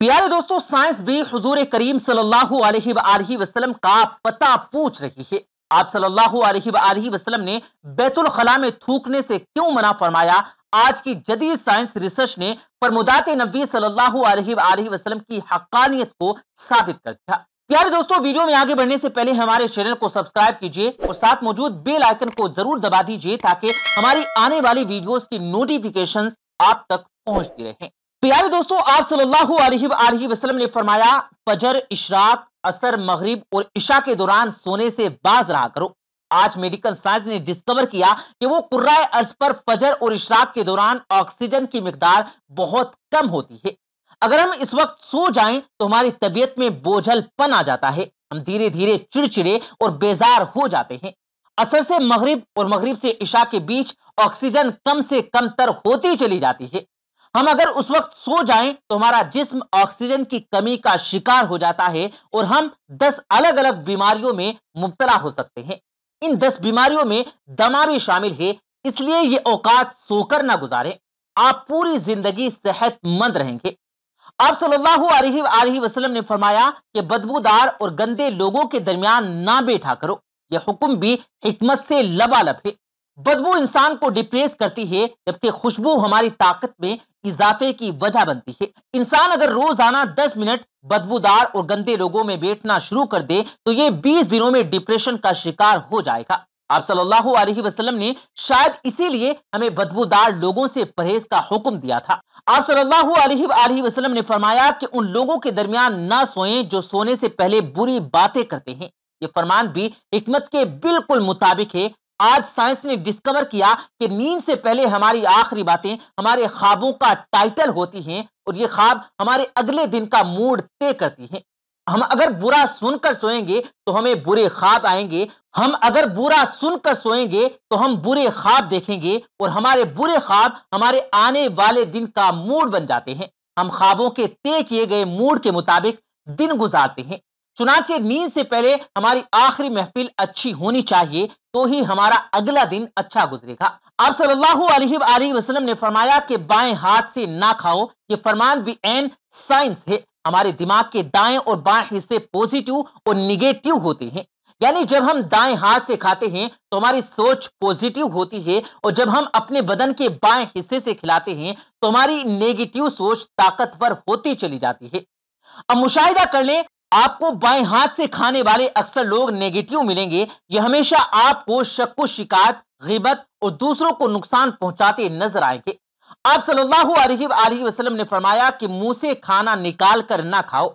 प्यारे दोस्तों, साइंस भी हुजूर करीम सल्लल्लाहु अलैहि वसल्लम का पता पूछ रही है। आप सल्लल्लाहु अलैहि वसल्लम ने बैतुल खला में थूकने से क्यों मना फरमाया? आज की जदीद साइंस रिसर्च ने फरमुदात नबी सल्लल्लाहु अलैहि वसल्लम की हक्कानियत को साबित कर दिया। प्यारे दोस्तों, वीडियो में आगे बढ़ने से पहले हमारे चैनल को सब्सक्राइब कीजिए और साथ मौजूद बेल आइकन को जरूर दबा दीजिए ताकि हमारी आने वाली वीडियोस की नोटिफिकेशंस आप तक पहुंचती रहें। प्यारे दोस्तों, आप सल्लल्लाहु अलैहि वसल्लम ने फरमाया, फजर, इशराक, असर, मगरिब और इशा के दौरान सोने से बाज रहा करो। आज मेडिकल साइंस ने डिस्कवर किया कि वो कुर्राए अर्ज पर फजर और इशराक के दौरान ऑक्सीजन की मिकदार बहुत कम होती है। अगर हम इस वक्त सो जाएं तो हमारी तबीयत में बोझलपन आ जाता है। हम धीरे धीरे चिड़चिड़े और बेजार हो जाते हैं। असर से मगरिब और मगरिब से इशा के बीच ऑक्सीजन कम से कम तर होती चली जाती है। हम अगर उस वक्त सो जाएं तो हमारा जिस्म ऑक्सीजन की कमी का शिकार हो जाता है और हम 10 अलग अलग बीमारियों में मुब्तला हो सकते हैं। इन 10 बीमारियों में दमा भी शामिल है, इसलिए ये औकात सोकर ना गुजारें। आप पूरी जिंदगी सेहतमंद रहेंगे। आप सल्लल्लाहु अलैहि वसल्लम ने फरमाया कि बदबूदार और गंदे लोगों के दरमियान ना बैठा करो। यह हुक्म भी हिकमत से लबालब है। बदबू इंसान को डिप्रेस करती है, जबकि खुशबू हमारी ताकत में इजाफे की वजह बनती है। इंसान अगर रोजाना 10 मिनट बदबूदार और गंदे लोगों में बैठना शुरू कर दे तो ये 20 दिनों में डिप्रेशन का शिकार हो जाएगा। आप सल्लल्लाहु अलैहि वसल्लम ने शायद इसीलिए हमें बदबूदार लोगों से परहेज का हुक्म दिया था। आप सल्लल्लाहु अलैहि वसल्लम ने फरमाया कि उन लोगों के दरमियान ना सोएं जो सोने से पहले बुरी बातें करते हैं। ये फरमान भी हिकमत के बिल्कुल मुताबिक है। आज साइंस ने डिस्कवर किया कि नींद से पहले हमारी आखिरी बातें हमारे ख्वाबों का टाइटल होती हैं और ये ख्वाब हमारे अगले दिन का मूड तय करती हैं। हम अगर बुरा सुनकर सोएंगे तो हमें बुरे ख्वाब आएंगे। हम अगर बुरा सुनकर सोएंगे तो हम बुरे ख्वाब देखेंगे और हमारे बुरे ख्वाब हमारे आने वाले दिन का मूड बन जाते हैं। हम ख्वाबों के तय किए गए मूड के मुताबिक दिन गुजारते हैं। चुनांचे नींद से पहले हमारी आखिरी महफिल अच्छी होनी चाहिए तो ही हमारा अगला दिन अच्छा गुजरेगा। आप सल्लल्लाहु अलैहि वसल्लम ने फरमाया कि बाएं हाथ से ना खाओ। ये फरमान भी एन साइंस है। हमारे दिमाग के दाएं और बाएं हिस्से पॉजिटिव और निगेटिव होते हैं। यानी जब हम दाएं हाथ से खाते हैं तो हमारी सोच पॉजिटिव होती है और जब हम अपने बदन के बाएं हिस्से से खिलाते हैं तो हमारी नेगेटिव सोच ताकतवर होती चली जाती है। अब मुशाहिदा कर लें, आपको बाएं हाथ से खाने वाले अक्सर लोग नेगेटिव मिलेंगे। यह हमेशा आपको शक्को, शिकायत, ग़ीबत और दूसरों को नुकसान पहुंचाते नजर आएंगे। आप सल्लल्लाहु अलैहि वसल्लम ने फरमाया कि मुंह से खाना निकाल कर ना खाओ।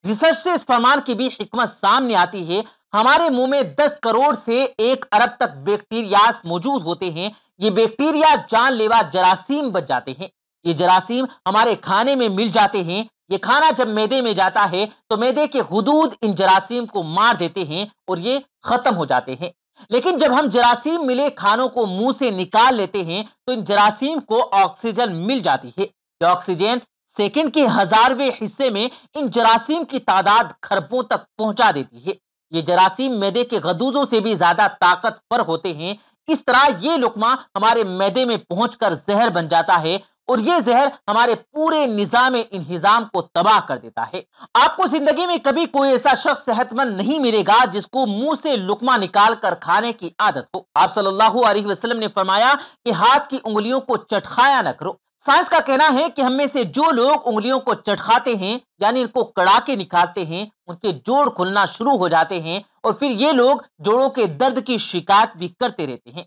रिसर्च से इस फरमान की भी हिकमत सामने आती है। हमारे मुंह में 10 करोड़ से 1 अरब तक बैक्टीरिया मौजूद होते हैं। ये बैक्टीरिया जानलेवा जरासीम बच जाते हैं। ये जरासीम हमारे खाने में मिल जाते हैं। ये खाना जब मैदे में जाता है तो मैदे के हुदूद इन जरासीम को मार देते हैं और ये खत्म हो जाते हैं। लेकिन जब हम जरासीम मिले खानों को मुंह से निकाल लेते हैं तो इन जरासीम को ऑक्सीजन मिल जाती है। ये ऑक्सीजन सेकंड के 1000वें हिस्से में इन जरासीम की तादाद खरबों तक पहुंचा देती है। ये जरासीम मैदे के गदूदों से भी ज्यादा ताकतवर होते हैं। इस तरह ये लुकमा हमारे मैदे में पहुंचकर जहर बन जाता है और ये जहर हमारे पूरे निजाम इंहिजाम को तबाह कर देता है। आपको जिंदगी में कभी कोई ऐसा शख्स सेहतमंद नहीं मिलेगा जिसको मुंह से लुकमा निकाल कर खाने की आदत हो। आप सल्लल्लाहु अलैहि वसल्लम ने फरमाया कि हाथ की उंगलियों को चटखाया न करो। साइंस का कहना है कि हम में से जो लोग उंगलियों को चटखाते हैं यानी इनको कड़ा के निकालते हैं, उनके जोड़ खुलना शुरू हो जाते हैं और फिर ये लोग जोड़ों के दर्द की शिकायत भी करते रहते हैं।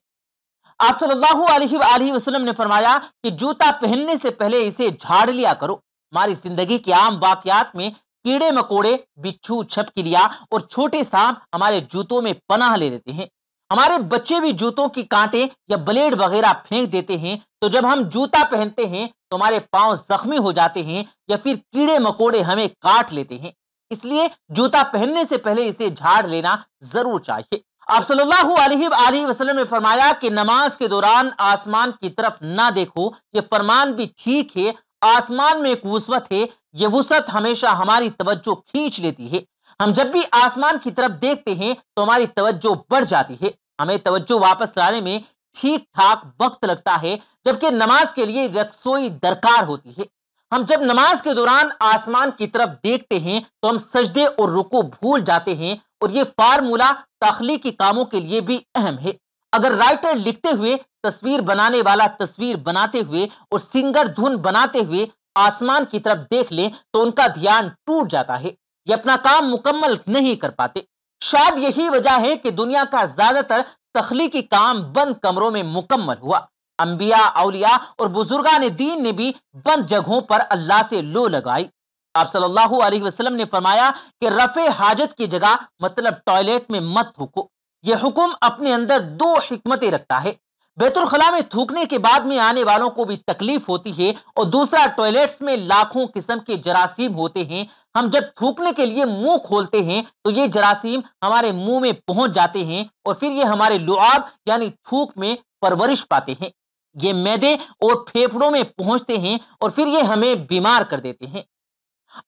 आप सल्लल्लाहु अलैहि वसल्लम ने फरमाया कि जूता पहनने से पहले इसे झाड़ लिया करो। हमारी जिंदगी के आम वाकयात में कीड़े मकोड़े, बिच्छू, छिपकलियां और छोटे सांप हमारे जूतों में पनाह ले लेते हैं। हमारे बच्चे भी जूतों की कांटे या ब्लेड वगैरह फेंक देते हैं। तो जब हम जूता पहनते हैं तो हमारे पांव जख्मी हो जाते हैं या फिर कीड़े मकोड़े हमें काट लेते हैं। इसलिए जूता पहनने से पहले इसे झाड़ लेना जरूर चाहिए। आप सल्लल्लाहु अलैहि वसल्लम ने फरमाया कि नमाज के दौरान आसमान की तरफ ना देखो। ये फरमान भी ठीक है। आसमान में एक वुसअत है। ये वुसअत हमेशा हमारी तवज्जो खींच लेती है। हम जब भी आसमान की तरफ देखते हैं तो हमारी तवज्जो बढ़ जाती है। हमें तवज्जो वापस लाने में ठीक ठाक वक्त लगता है, जबकि नमाज के लिए यकसोई दरकार होती है। ہم جب نماز کے دوران آسمان کی طرف دیکھتے ہیں تو ہم سجدے اور رکوع بھول جاتے ہیں، اور یہ فارمولا تخلیقی کاموں کے لیے بھی اہم ہے۔ اگر رائٹر لکھتے ہوئے، تصویر بنانے والا تصویر بناتے ہوئے اور سنگر دھن بناتے ہوئے آسمان کی طرف دیکھ لیں تو ان کا دھیان ٹوٹ جاتا ہے، یہ اپنا کام مکمل نہیں کر پاتے۔ شاید یہی وجہ ہے کہ دنیا کا زیادہ تر تخلیقی کام بند کمروں میں مکمل ہوا۔ انبیاء، اولیاء اور بزرگان دین نے بھی بند جگہوں پر اللہ سے لو لگائی۔ آپ صلی اللہ علیہ وسلم نے فرمایا کہ رفع حاجت کی جگہ مطلب ٹوائلٹ میں مت تھوکو۔ یہ حکم اپنے اندر دو حکمتیں رکھتا ہے۔ بیت الخلاء میں تھوکنے کے بعد میں آنے والوں کو بھی تکلیف ہوتی ہے، اور دوسرا ٹوائلٹس میں لاکھوں قسم کے جراثیم ہوتے ہیں۔ ہم جب تھوکنے کے لیے منہ کھولتے ہیں تو یہ جراثیم ہمارے منہ میں پہنچ جاتے ہیں، اور پھر یہ ہمارے لعاب یعنی تھوک میں پرورش پاتے ہیں۔ یہ معدے اور پھیپھڑوں میں پہنچتے ہیں اور پھر یہ ہمیں بیمار کر دیتے ہیں۔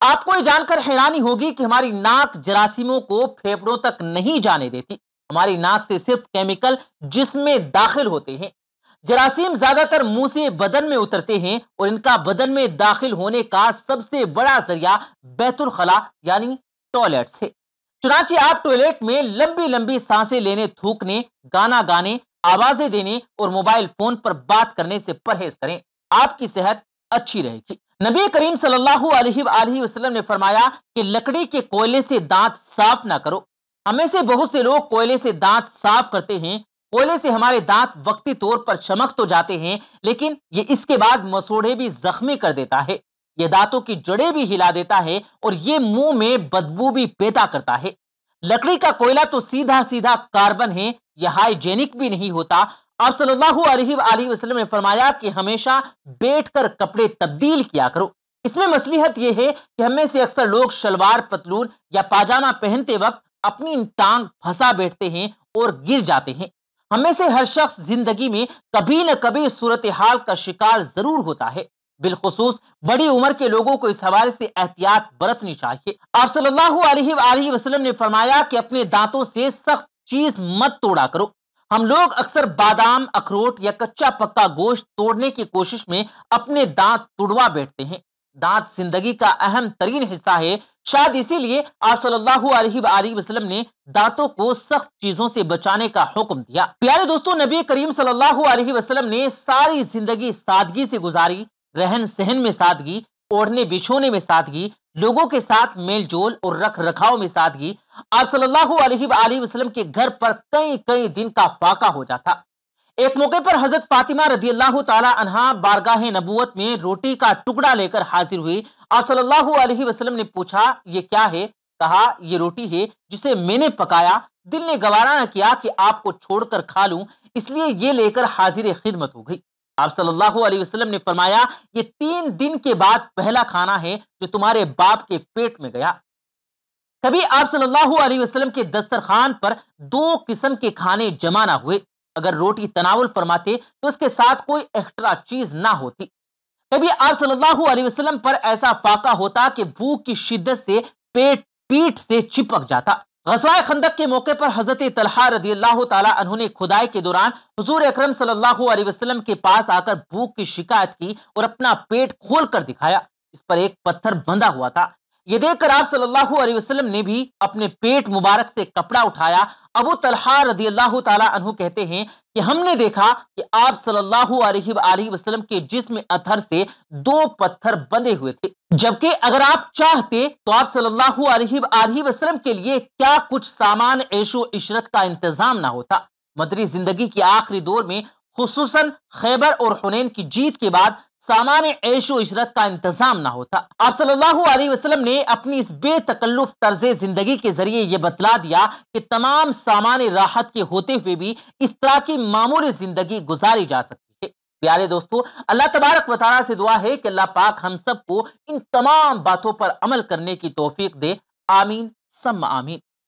آپ کو یہ جان کر حیرانی ہوگی کہ ہماری ناک جراثیموں کو پھیپھڑوں تک نہیں جانے دیتی۔ ہماری ناک سے صرف کیمیکل جسم میں داخل ہوتے ہیں۔ جراثیم زیادہ تر منہ سے بدن میں اترتے ہیں، اور ان کا بدن میں داخل ہونے کا سب سے بڑا ذریعہ بیت الخلاء یعنی ٹوائلٹ ہے۔ چنانچہ آپ ٹوائلٹ میں لمبی لمبی سانسیں لینے، تھوکنے، گانا گانے، آوازیں دینے اور موبائل فون پر بات کرنے سے پرہیز کریں۔ آپ کی صحت اچھی رہے گی۔ نبی کریم صلی اللہ علیہ وآلہ وسلم نے فرمایا کہ لکڑی کے کوئلے سے دانت صاف نہ کرو۔ ہمیں سے بہت سے لوگ کوئلے سے دانت صاف کرتے ہیں۔ کوئلے سے ہمارے دانت وقتی طور پر چمک تو جاتے ہیں، لیکن یہ اس کے بعد مسوڑھے بھی زخمی کر دیتا ہے، یہ دانتوں کی جڑیں بھی ہلا دیتا ہے، اور یہ منہ میں بدبو بھی پیدا کرتا ہے۔ لکڑی کا کوئلہ تو سیدھا سیدھا کاربن ہے، یہ ہائیجینک بھی نہیں ہوتا۔ آپ صلی اللہ علیہ وآلہ وسلم نے فرمایا کہ ہمیشہ بیٹھ کر کپڑے تبدیل کیا کرو۔ اس میں مصلحت یہ ہے کہ ہم میں سے اکثر لوگ شلوار، پتلون یا پاجامہ پہنتے وقت اپنی ٹانگ پھنسا بیٹھتے ہیں اور گر جاتے ہیں۔ ہم میں سے ہر شخص زندگی میں کبھی نہ کبھی صورتحال کا شکار ضرور ہوتا ہے، بالخصوص بڑی عمر کے لوگوں کو اس حوالے سے احتیاط برتنی چاہیے۔ آپ صلی اللہ علیہ وآلہ وسلم نے فرمایا کہ اپنے دانتوں سے سخت چیز مت توڑا کرو۔ ہم لوگ اکثر بادام، اخروٹ یا کچا پکا گوشت توڑنے کی کوشش میں اپنے دانت توڑوا بیٹھتے ہیں۔ دانت زندگی کا اہم ترین حصہ ہے، شاید اسی لیے آپ صلی اللہ علیہ وآلہ وسلم نے دانتوں کو سخت چیزوں سے بچانے کا حکم دیا۔ پیارے دوستو، نبی کریم صلی اللہ علیہ وسلم نے ساری زندگی سادگی سے گزاری، رہن سہن میں سادگی، اوڑھنے بچھونے میں سادگی، لوگوں کے ساتھ میل جول اور رکھ رکھاؤ میں سادگی۔ آپ صلی اللہ علیہ وآلہ وسلم کے گھر پر کئی کئی دن کا فاقہ ہو جاتا۔ ایک موقع پر حضرت فاطمہ رضی اللہ تعالی عنہا بارگاہ نبوت میں روٹی کا ٹکڑا لے کر حاضر ہوئی۔ آپ صلی اللہ علیہ وسلم نے پوچھا، یہ کیا ہے؟ کہا، یہ روٹی ہے جسے میں نے پکایا، دل نے گوارا نہ کیا کہ آپ کو چھوڑ کر کھا لوں، اس لیے یہ لے کر حاضر خدمت ہو گئی۔ آپ صلی اللہ علیہ وسلم نے فرمایا، یہ 3 دن کے بعد پہلا کھانا ہے جو تمہارے باپ کے پیٹ میں گیا۔ کبھی آپ صلی اللہ علیہ وسلم کے دسترخوان پر 2 قسم کے کھانے جمع نہ ہوئے۔ اگر روٹی تناول فرماتے تو اس کے ساتھ کوئی ایکسٹرا چیز نہ ہوتی۔ کبھی آپ صلی اللہ علیہ وسلم پر ایسا فاقہ ہوتا کہ بھوک کی شدت سے پیٹ پیٹ سے چپک جاتا۔ غزوہ خندق کے موقع پر حضرت طلحہ رضی اللہ تعالی عنہ نے کھدائی کے دوران حضور اکرم صلی اللہ علیہ وسلم کے پاس آ کر بھوک کی شکایت کی اور اپنا پیٹ کھول کر دکھایا، اس پر ایک پتھر بندھا ہوا تھا۔ یہ دیکھ کر آپ صلی اللہ علیہ وسلم نے بھی اپنے پیٹ مبارک سے کپڑا اٹھایا۔ ابو طلحہ رضی اللہ تعالی عنہ کہتے ہیں کہ ہم نے دیکھا کہ آپ صلی اللہ علیہ وآلہ وسلم کے جسم اطہر سے 2 پتھر بندھے ہوئے تھے، جبکہ اگر آپ چاہتے تو آپ صلی اللہ علیہ وآلہ وسلم کے لیے کیا کچھ سامان عیش و عشرت کا انتظام نہ ہوتا۔ مدری زندگی کے آخری دور میں، خصوصاً خیبر اور حنین کی جیت کے بعد، سامان عیش و عشرت کا انتظام نہ ہوتا۔ آپ صلی اللہ علیہ وسلم نے اپنی اس بے تکلف طرز زندگی کے ذریعے یہ بتلا دیا کہ تمام سامان راحت کے ہوتے ہوئے بھی اس طرح کی معمولی زندگی گزاری جا سکتی ہے۔ پیارے دوستو، اللہ تبارک و تعالیٰ سے دعا ہے کہ اللہ پاک ہم سب کو ان تمام باتوں پر عمل کرنے کی توفیق دے۔ آمین ثم آمین۔